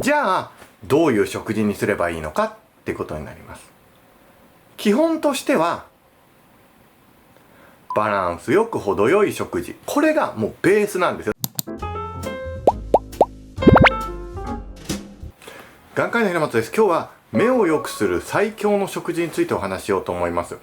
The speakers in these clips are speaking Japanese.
じゃあどういう食事にすればいいのかってことになります。基本としてはバランスよく程よい食事、これがもうベースなんですよ。眼科医の平松です。今日は目を良くする最強の食事についてお話ししようと思います。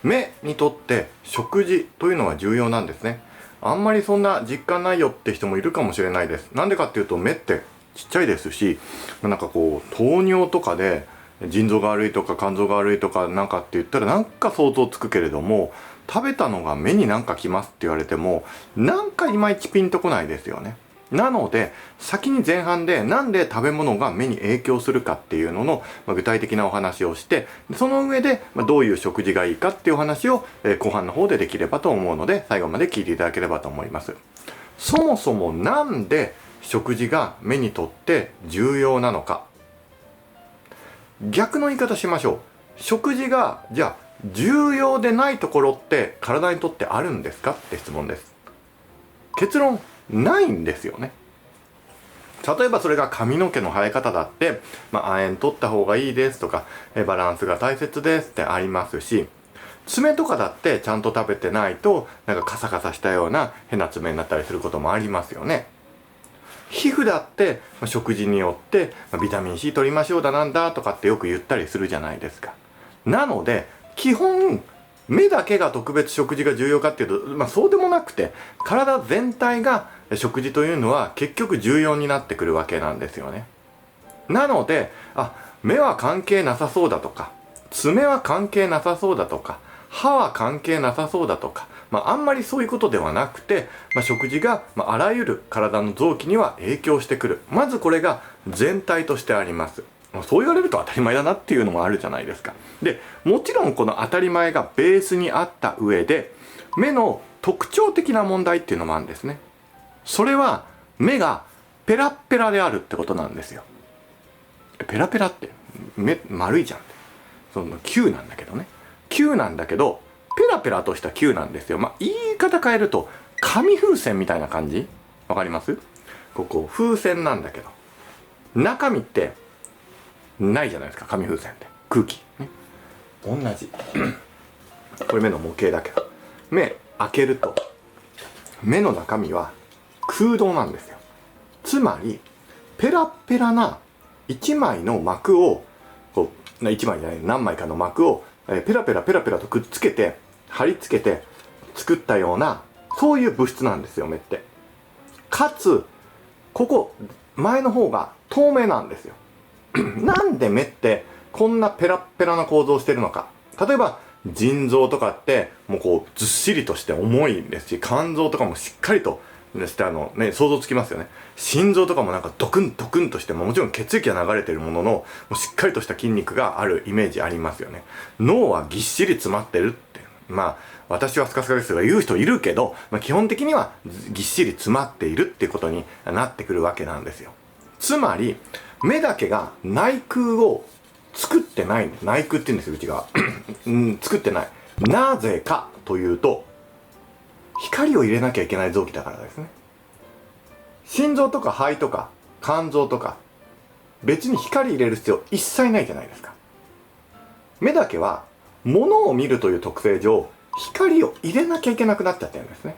目にとって食事というのは重要なんですね。あんまりそんな実感ないよって人もいるかもしれないです。なんでかっていうと、目ってちっちゃいですし、なんかこう糖尿とかで腎臓が悪いとか肝臓が悪いとかなんかって言ったらなんか想像つくけれども、食べたのが目になんかきますって言われてもなんかいまいちピンとこないですよね。なので先に前半でなんで食べ物が目に影響するかっていうのの具体的なお話をして、その上でどういう食事がいいかっていうお話を後半の方でできればと思うので、最後まで聞いていただければと思います。そもそもなんで食事が目にとって重要なのか、逆の言い方しましょう。食事がじゃあ重要でないところって体にとってあるんですかって質問です。結論ないんですよね。例えばそれが髪の毛の生え方だって、亜鉛取った方がいいですとか、バランスが大切ですってありますし、爪とかだってちゃんと食べてないとなんかカサカサしたような変な爪になったりすることもありますよね。皮膚だって食事によってビタミン C 取りましょうだなんだとかってよく言ったりするじゃないですか。なので基本目だけが特別食事が重要かっていうと、そうでもなくて、体全体が食事というのは結局重要になってくるわけなんですよね。なので目は関係なさそうだとか、爪は関係なさそうだとか、歯は関係なさそうだとか、あんまりそういうことではなくて、食事があらゆる体の臓器には影響してくる。まずこれが全体としてあります。そう言われると当たり前だなっていうのもあるじゃないですか。で、もちろんこの当たり前がベースにあった上で、目の特徴的な問題っていうのもあるんですね。それは目がペラッペラであるってことなんですよ。ペラペラって目丸いじゃんって。その球なんだけどね。球なんだけどペラペラとした球なんですよ。言い方変えると紙風船みたいな感じ。わかります？ここ風船なんだけど中身ってないじゃないですか。紙風船って空気、ね、同じこれ目の模型だけど、目開けると目の中身は空洞なんですよ。つまりペラペラな一枚の膜を一枚じゃない何枚かの膜をペラペラペラペラとくっつけて貼り付けて作ったような、そういう物質なんですよ、目って。かつここ前の方が透明なんですよ。なんで目ってこんなペラッペラな構造をしてるのか。例えば腎臓とかってもうこうずっしりとして重いですし、肝臓とかもしっかりとして想像つきますよね。心臓とかもなんかドクンドクンとして、もちろん血液が流れてるもののもうしっかりとした筋肉があるイメージありますよね。脳はぎっしり詰まってるって、私はスカスカですが言う人いるけど、基本的にはぎっしり詰まっているっていうことになってくるわけなんですよ。つまり目だけが内空を作ってないんです。内空って言うんですよ、内側作ってない。なぜかというと、光を入れなきゃいけない臓器だからですね。心臓とか肺とか肝臓とか別に光入れる必要一切ないじゃないですか。目だけは物を見るという特性上光を入れなきゃいけなくなっちゃってるんですね。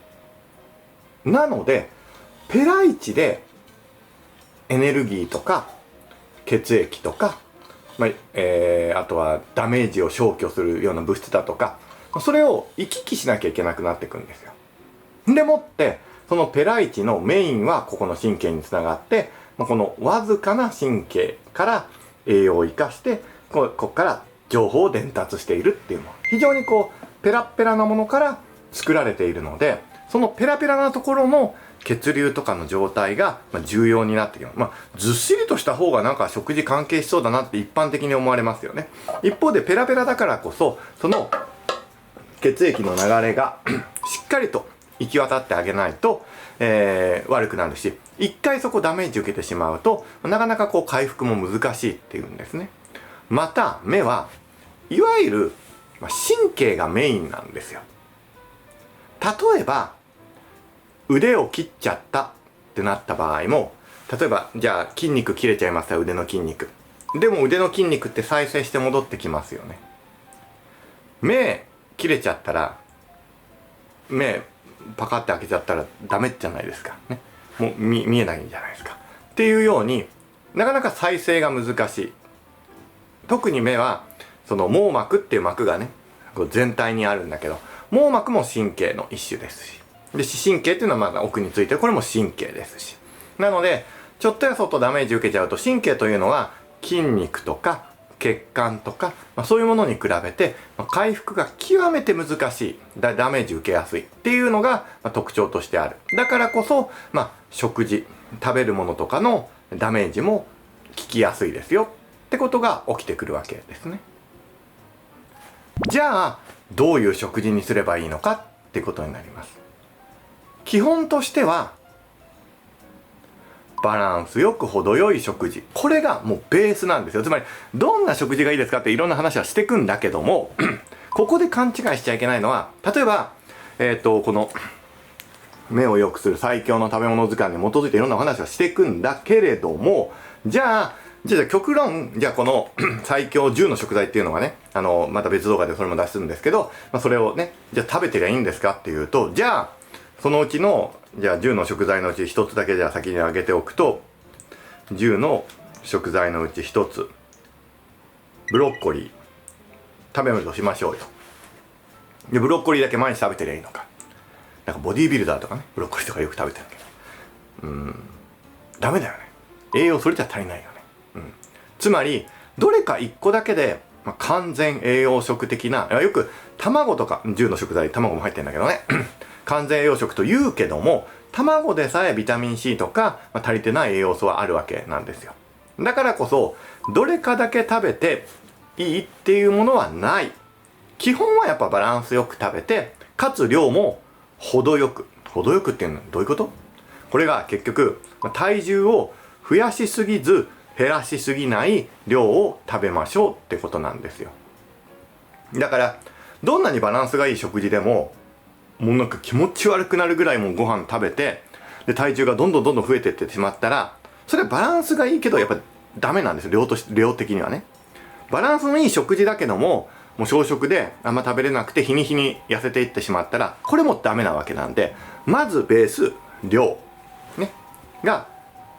なのでペライチでエネルギーとか血液とか、あとはダメージを消去するような物質だとか、それを行き来しなきゃいけなくなってくるんですよ。でもってそのペライチのメインはここの神経につながって、このわずかな神経から栄養を生かしてここから情報を伝達しているっていうのは、非常にペラッペラなものから作られているので、そのペラペラなところの血流とかの状態が重要になってきます。ずっしりとした方がなんか食事関係しそうだなって一般的に思われますよね。一方でペラペラだからこそその血液の流れがしっかりと行き渡ってあげないと、悪くなるし、一回そこダメージ受けてしまうとなかなか回復も難しいっていうんですね。また目はいわゆる神経がメインなんですよ。例えば腕を切っちゃったってなった場合も、例えばじゃあ筋肉切れちゃいました、腕の筋肉。でも腕の筋肉って再生して戻ってきますよね。目切れちゃったら、目パカって開けちゃったらダメじゃないですかね。もう見えないんじゃないですか。っていうように、なかなか再生が難しい。特に目はその網膜っていう膜がね、こう全体にあるんだけど、網膜も神経の一種ですし、で視神経っていうのはまだ奥についてる、これも神経ですし、なのでちょっとやそっとダメージ受けちゃうと、神経というのは筋肉とか血管とか、そういうものに比べて回復が極めて難しい、ダメージ受けやすいっていうのが特徴としてある。だからこそ、食事、食べるものとかのダメージも効きやすいですよってことが起きてくるわけですね。じゃあどういう食事にすればいいのかってことになります。基本としてはバランスよく程よい食事、これがもうベースなんですよ。つまりどんな食事がいいですかっていろんな話はしていくんだけどもここで勘違いしちゃいけないのは、例えばこの目を良くする最強の食べ物図鑑に基づいていろんなお話はしていくんだけれども、じゃあ極論、じゃあこの最強10の食材っていうのがね、また別動画でそれも出すんですけど、それをね、じゃあ食べてりゃいいんですかっていうと、じゃあそのうちのじゃあ10の食材のうち1つだけじゃあ先に挙げておくと、10の食材のうち1つ、ブロッコリー食べるとしましょうよ。でブロッコリーだけ毎日食べてりゃいいのか。なんかボディービルダーとかね、ブロッコリーとかよく食べてるけど、ダメだよね。栄養それじゃ足りないよね。つまりどれか1個だけで、完全栄養食的な、よく卵とか10の食材、卵も入ってるんだけどね完全栄養食と言うけども、卵でさえビタミン C とか、足りてない栄養素はあるわけなんですよ。だからこそどれかだけ食べていいっていうものはない。基本はやっぱバランスよく食べて、かつ量も程よくっていうのはどういうこと？これが結局体重を増やしすぎず減らしすぎない量を食べましょうってことなんですよ。だからどんなにバランスがいい食事でも、もうなんか気持ち悪くなるぐらいもうご飯食べて、で体重がどんどん増えてってしまったら、それはバランスがいいけどやっぱダメなんですよ。量的にはね。バランスのいい食事だけども、もう小食であんま食べれなくて日に日に痩せていってしまったら、これもダメなわけなんで、まずベース量ねが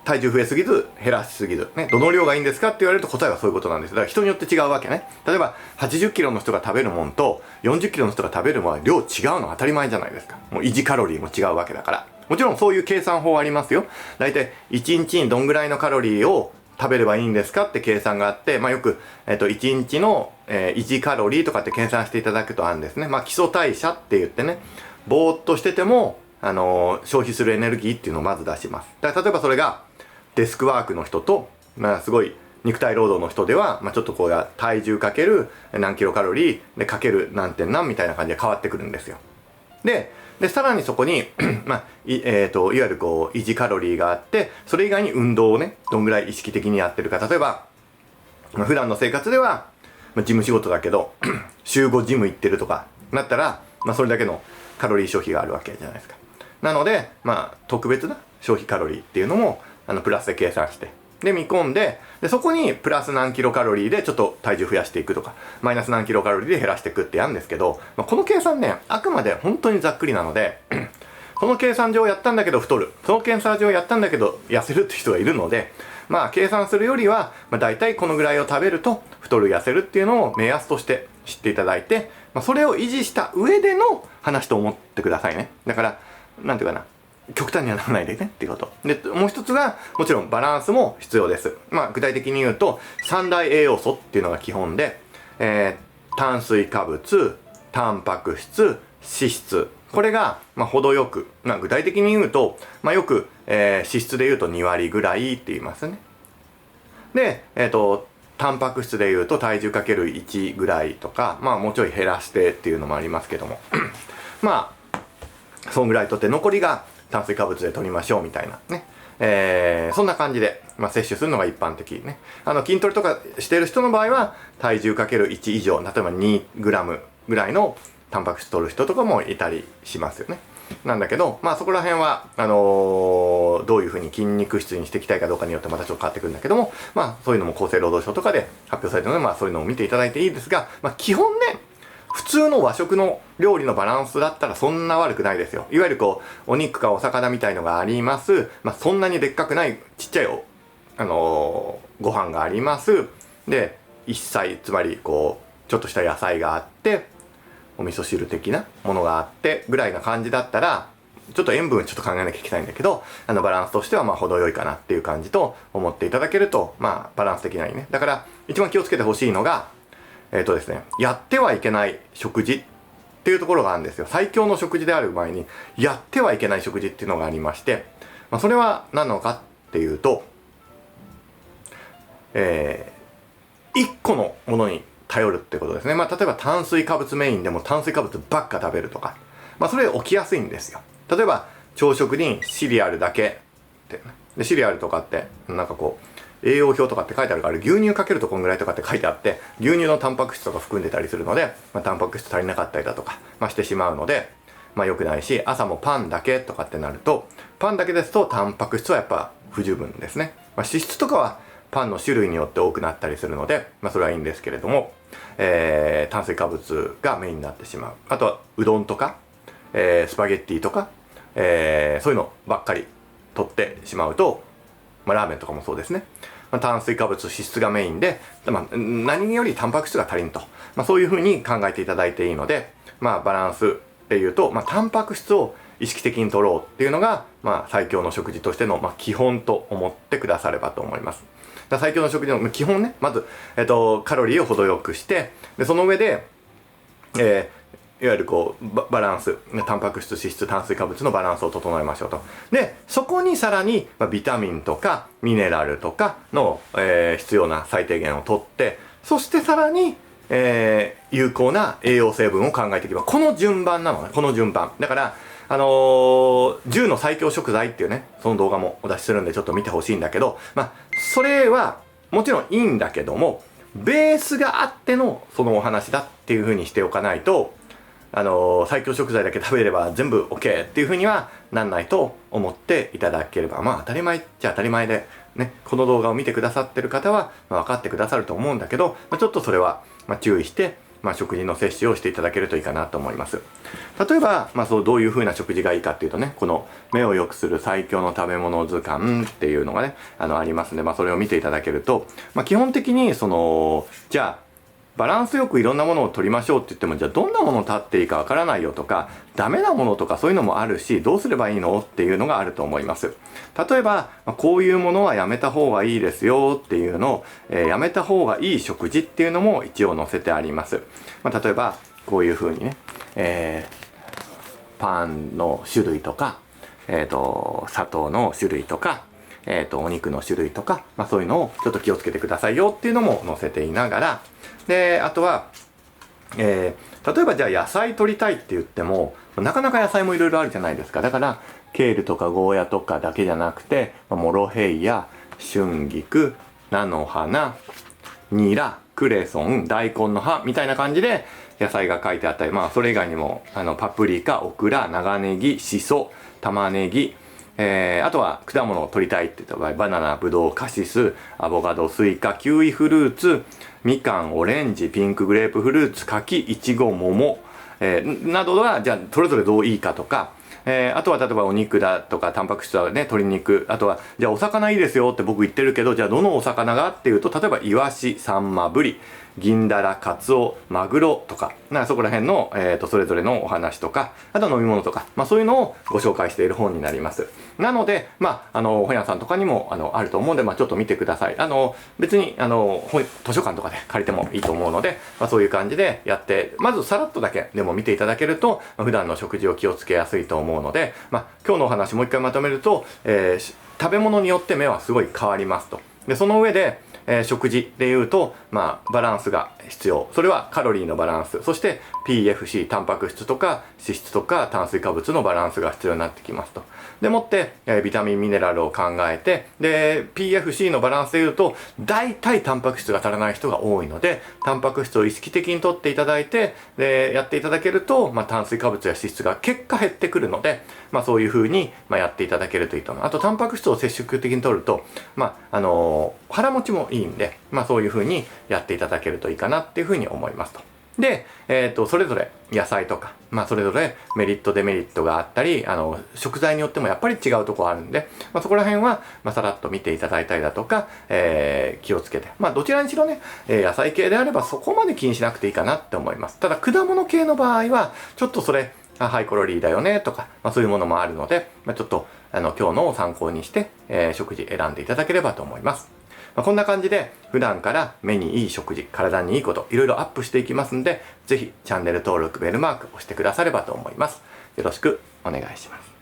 体重増えすぎず減らしすぎずね、どの量がいいんですかって言われると答えはそういうことなんです。だから人によって違うわけね。例えば80キロの人が食べるもんと40キロの人が食べるものは量違うのは当たり前じゃないですか。もう維持カロリーも違うわけだから。もちろんそういう計算法はありますよ。だいたい1日にどんぐらいのカロリーを食べればいいんですかって計算があって、よく、1日の、維持カロリーとかって計算していただくとあるんですね。基礎代謝って言ってね、ぼーっとしてても、消費するエネルギーっていうのをまず出します。だから例えばそれがデスクワークの人と、すごい肉体労働の人では、ちょっとこうや体重かける何キロカロリーでかける何点何みたいな感じで変わってくるんですよ。でさらにそこにいわゆるこう維持カロリーがあって、それ以外に運動をねどんぐらい意識的にやってるか。例えば、普段の生活では、事務仕事だけど週5ジム行ってるとかなったら、それだけのカロリー消費があるわけじゃないですか。なので特別な消費カロリーっていうのもプラスで計算して、で見込んで、そこにプラス何キロカロリーでちょっと体重増やしていくとか、マイナス何キロカロリーで減らしていくってやるんですけど、この計算ね、あくまで本当にざっくりなのでこの計算上やったんだけど太る、その計算上やったんだけど痩せるって人がいるので、計算するよりは、大体このぐらいを食べると太る痩せるっていうのを目安として知っていただいて、それを維持した上での話と思ってくださいね。だからなんていうかな、極端にはならないでねっていうことで、もう一つがもちろんバランスも必要です。具体的に言うと三大栄養素っていうのが基本で、炭水化物、タンパク質、脂質、これが程よく、具体的に言うと、よく、脂質で言うと2割ぐらいって言いますね。でタンパク質で言うと体重かける1ぐらいとか、もうちょい減らしてっていうのもありますけどもそんぐらいとって、残りが炭水化物で取りましょうみたいなね、そんな感じで、摂取するのが一般的ね。筋トレとかしてる人の場合は体重かける1以上、例えば2グラムぐらいのタンパク質取る人とかもいたりしますよね。なんだけど、まあそこら辺は、どういうふうに筋肉質にしていきたいかどうかによってまたちょっと変わってくるんだけども、まあそういうのも厚生労働省とかで発表されてるので、まあそういうのを見ていただいていいですが、まあ基本ね、普通の和食の料理のバランスだったらそんな悪くないですよ。いわゆるこう、お肉かお魚みたいのがあります。まあそんなにでっかくないちっちゃいご飯があります。で、一菜、つまりこう、ちょっとした野菜があって、お味噌汁的なものがあってぐらいな感じだったら、ちょっと塩分ちょっと考えなきゃいけないんだけど、バランスとしてはまあ程よいかなっていう感じと思っていただけると、まあバランス的なにね。だから一番気をつけてほしいのが、ですね、やってはいけない食事っていうところがあるんですよ。最強の食事である前に、やってはいけない食事っていうのがありまして、まあ、それは何なのかっていうと、一個のものに頼るってことですね。まあ、例えば炭水化物メインでも炭水化物ばっか食べるとか、まあ、それ起きやすいんですよ。例えば、朝食にシリアルだけって、ね。で、シリアルとかって、なんかこう、栄養表とかって書いてあるから、牛乳かけるとこんぐらいとかって書いてあって、牛乳のタンパク質とか含んでたりするので、まあ、タンパク質足りなかったりだとか、まあ、してしまうので、まあ良くないし、朝もパンだけとかってなると、パンだけですとタンパク質はやっぱ不十分ですね。まあ、脂質とかはパンの種類によって多くなったりするので、まあそれはいいんですけれども、炭水化物がメインになってしまう。あとはうどんとか、スパゲッティとか、そういうのばっかり取ってしまうと、まあラーメンとかもそうですね。まあ、炭水化物、脂質がメインで、まあ、何よりタンパク質が足りんと。まあそういうふうに考えていただいていいので、まあバランスっていうと、まあタンパク質を意識的に取ろうっていうのが、まあ最強の食事としての、まあ、基本と思ってくださればと思います。最強の食事の基本ね、まず、カロリーを程よくして、で、その上で、いわゆるこう、バランス、タンパク質、脂質、炭水化物のバランスを整えましょうと。で、そこにさらに、まあ、ビタミンとか、ミネラルとかの、必要な最低限を取って、そしてさらに、有効な栄養成分を考えていけば、この順番なのね、この順番。だから、10の最強食材っていうね、その動画もお出しするんでちょっと見てほしいんだけど、まあ、それはもちろんいいんだけども、ベースがあってのそのお話だっていう風にしておかないと、最強食材だけ食べれば全部 OK っていう風にはなんないと思っていただければ、まあ当たり前っちゃ当たり前で、ね、この動画を見てくださってる方は、まあ、分かってくださると思うんだけど、まあ、ちょっとそれは、まあ、注意して、まあ、食事の摂取をしていただけるといいかなと思います。例えば、まあ、そうどういう風な食事がいいかっていうとね、この目を良くする最強の食べ物図鑑っていうのがね、ありますんで、まあ、それを見ていただけると、まあ、基本的にじゃあバランスよくいろんなものを取りましょうって言っても、じゃあどんなものを取っていいかわからないよとか、ダメなものとかそういうのもあるし、どうすればいいのっていうのがあると思います。例えば、こういうものはやめた方がいいですよっていうのを、やめた方がいい食事っていうのも一応載せてあります。まあ、例えば、こういう風にね、パンの種類とか、砂糖の種類とか、お肉の種類とか、まあそういうのをちょっと気をつけてくださいよっていうのも載せていながら、で、あとは、例えばじゃあ野菜取りたいって言っても、なかなか野菜もいろいろあるじゃないですか。だから、ケールとかゴーヤとかだけじゃなくて、モロヘイヤ、春菊、菜の花、ニラ、クレソン、大根の葉みたいな感じで野菜が書いてあったり、まあそれ以外にも、パプリカ、オクラ、長ネギ、シソ、玉ねぎ、あとは果物を取りたいって言った場合、バナナ、ブドウ、カシス、アボカド、スイカ、キウイフルーツ、みかん、オレンジ、ピンクグレープフルーツ、柿、イチゴ、桃、などは、じゃあ、それぞれどういいかとか、あとは例えばお肉だとか、タンパク質はね、鶏肉、あとは、じゃあお魚いいですよって僕言ってるけど、じゃあどのお魚がっていうと、例えばイワシ、サンマ、ブリ、銀だら、カツオ、マグロとか、そこら辺の、それぞれのお話とか、あとは飲み物とか、まあそういうのをご紹介している本になります。なので、まあ、本屋さんとかにも、あると思うんで、まあちょっと見てください。別に、図書館とかで借りてもいいと思うので、まあそういう感じでやって、まずさらっとだけでも見ていただけると、普段の食事を気をつけやすいと思うので、まあ今日のお話もう一回まとめると、食べ物によって目はすごい変わりますと。で、その上で、食事でいうと、バランスが必要。それはカロリーのバランス、そして PFC、タンパク質とか脂質とか炭水化物のバランスが必要になってきますと。でもって、ビタミンミネラルを考えて、で PFC のバランスでいうと大体タンパク質が足らない人が多いので、タンパク質を意識的に取っていただいて、でやっていただけると、炭水化物や脂質が結果減ってくるので、そういう風にやっていただけるといいと思う。あとタンパク質を積極的に取ると、腹持ちもいいんで、そういう風にやっていただけるといいかなっていう風に思いますと。で、それぞれ野菜とか、それぞれメリットデメリットがあったり、食材によってもやっぱり違うところあるんで、そこら辺は、さらっと見ていただいたりだとか、気をつけて。どちらにしろね、野菜系であればそこまで気にしなくていいかなって思います。ただ、果物系の場合は、ちょっとそれ、ハイカロリーだよねとか、そういうものもあるので、ちょっと、今日のを参考にして、食事選んでいただければと思います。こんな感じで普段から目にいい食事、体にいいこと、いろいろアップしていきますんで、ぜひチャンネル登録、ベルマーク押してくださればと思います。よろしくお願いします。